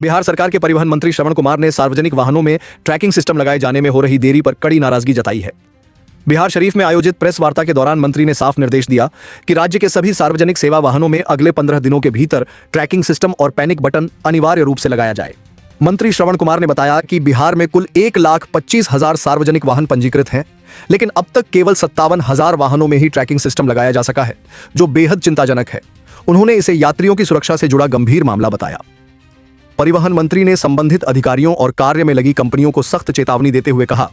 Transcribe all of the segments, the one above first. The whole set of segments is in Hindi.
बिहार सरकार के परिवहन मंत्री श्रवण कुमार ने सार्वजनिक वाहनों में ट्रैकिंग सिस्टम लगाए जाने में हो रही देरी पर कड़ी नाराजगी जताई है। बिहार शरीफ में आयोजित प्रेस वार्ता के दौरान मंत्री ने साफ निर्देश दिया कि राज्य के सभी सार्वजनिक सेवा वाहनों में अगले 15 दिनों के भीतर ट्रैकिंग सिस्टम और पैनिक बटन अनिवार्य रूप से लगाया जाए। मंत्री श्रवण कुमार ने बताया कि बिहार में कुल 1,25,000 सार्वजनिक वाहन पंजीकृत हैं, लेकिन अब तक केवल 57,000 वाहनों में ही ट्रैकिंग सिस्टम लगाया जा सका है, जो बेहद चिंताजनक है। उन्होंने इसे यात्रियों की सुरक्षा से जुड़ा गंभीर मामला बताया। परिवहन मंत्री ने संबंधित अधिकारियों और कार्य में लगी कंपनियों को सख्त चेतावनी देते हुए कहा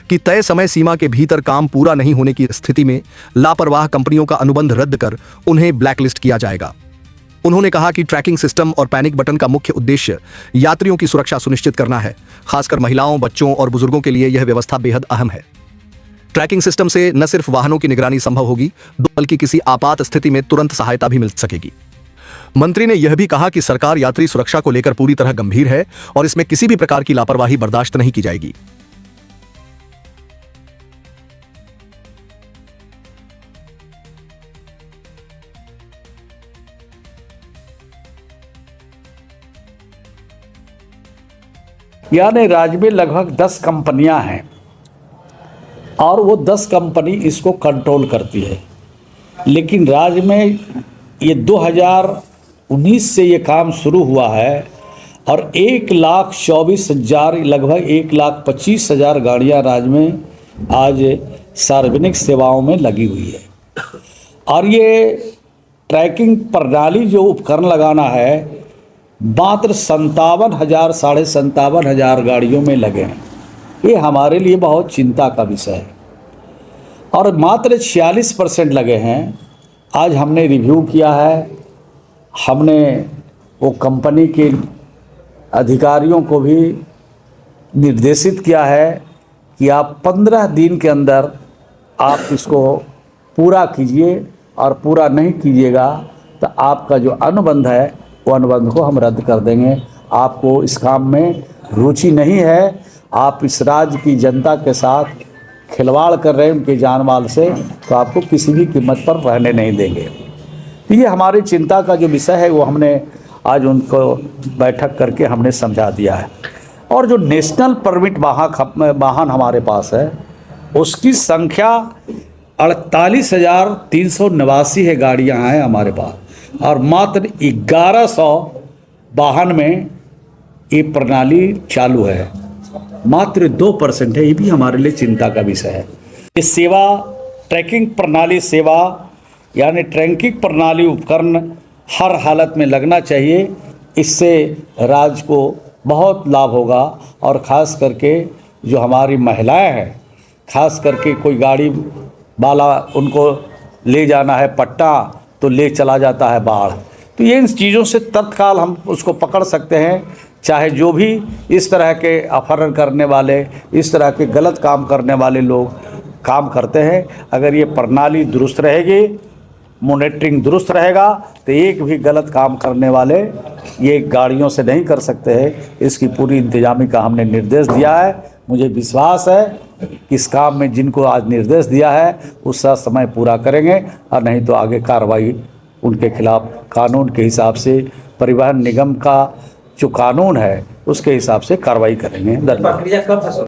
कि तय समय सीमा के भीतर काम पूरा नहीं होने की स्थिति में लापरवाह कंपनियों का अनुबंध रद्द कर उन्हें ब्लैकलिस्ट किया जाएगा। उन्होंने कहा कि ट्रैकिंग सिस्टम और पैनिक बटन का मुख्य उद्देश्य यात्रियों की सुरक्षा सुनिश्चित करना है। खासकर महिलाओं, बच्चों और बुजुर्गों के लिए यह व्यवस्था बेहद अहम है। ट्रैकिंग सिस्टम से न सिर्फ वाहनों की निगरानी संभव होगी, बल्कि किसी आपात स्थिति में तुरंत सहायता भी मिल सकेगी। मंत्री ने यह भी कहा कि सरकार यात्री सुरक्षा को लेकर पूरी तरह गंभीर है और इसमें किसी भी प्रकार की लापरवाही बर्दाश्त नहीं की जाएगी। यानी राज्य में लगभग 10 कंपनियां हैं और वो 10 कंपनी इसको कंट्रोल करती है। लेकिन राज्य में ये 2019 से ये काम शुरू हुआ है और 1,24,000 लगभग 1,25,000 गाड़ियाँ राज्य में आज सार्वजनिक सेवाओं में लगी हुई है। और ये ट्रैकिंग प्रणाली जो उपकरण लगाना है मात्र 57,000 साढ़े 57,000 गाड़ियों में लगे हैं। ये हमारे लिए बहुत चिंता का विषय है। और मात्र 46% लगे हैं। आज हमने रिव्यू किया है, हमने वो कंपनी के अधिकारियों को भी निर्देशित किया है कि आप 15 दिन के अंदर आप इसको पूरा कीजिए और पूरा नहीं कीजिएगा तो आपका जो अनुबंध है वो अनुबंध को हम रद्द कर देंगे। आपको इस काम में रुचि नहीं है, आप इस राज्य की जनता के साथ खिलवाड़ कर रहे हैं उनके जान माल से, तो आपको किसी भी कीमत पर रहने नहीं देंगे। ये हमारी चिंता का जो विषय है वो हमने आज उनको बैठक करके हमने समझा दिया है। और जो नेशनल परमिट वाहन हमारे पास है उसकी संख्या 48,389 है गाड़ियाँ हैं हमारे पास और मात्र 1,100 वाहन में ये प्रणाली चालू है। मात्र 2% है। ये भी हमारे लिए चिंता का विषय है। ये सेवा ट्रैकिंग प्रणाली सेवा यानी ट्रैकिंग प्रणाली उपकरण हर हालत में लगना चाहिए। इससे राज्य को बहुत लाभ होगा और ख़ास करके जो हमारी महिलाएं हैं, ख़ास करके कोई गाड़ी वाला उनको ले जाना है पट्टा तो ले चला जाता है बाढ़, तो ये इन चीज़ों से तत्काल हम उसको पकड़ सकते हैं। चाहे जो भी इस तरह के अपहरण करने वाले, इस तरह के गलत काम करने वाले लोग काम करते हैं, अगर ये प्रणाली दुरुस्त रहेगी, मॉनिटरिंग दुरुस्त रहेगा तो एक भी गलत काम करने वाले ये गाड़ियों से नहीं कर सकते हैं। इसकी पूरी इंतजामी का हमने निर्देश दिया है। मुझे विश्वास है कि इस काम में जिनको आज निर्देश दिया है उसका समय पूरा करेंगे और नहीं तो आगे कार्रवाई उनके खिलाफ कानून के हिसाब से, परिवहन निगम का जो कानून है उसके हिसाब से कार्रवाई करेंगे। धन्यवाद।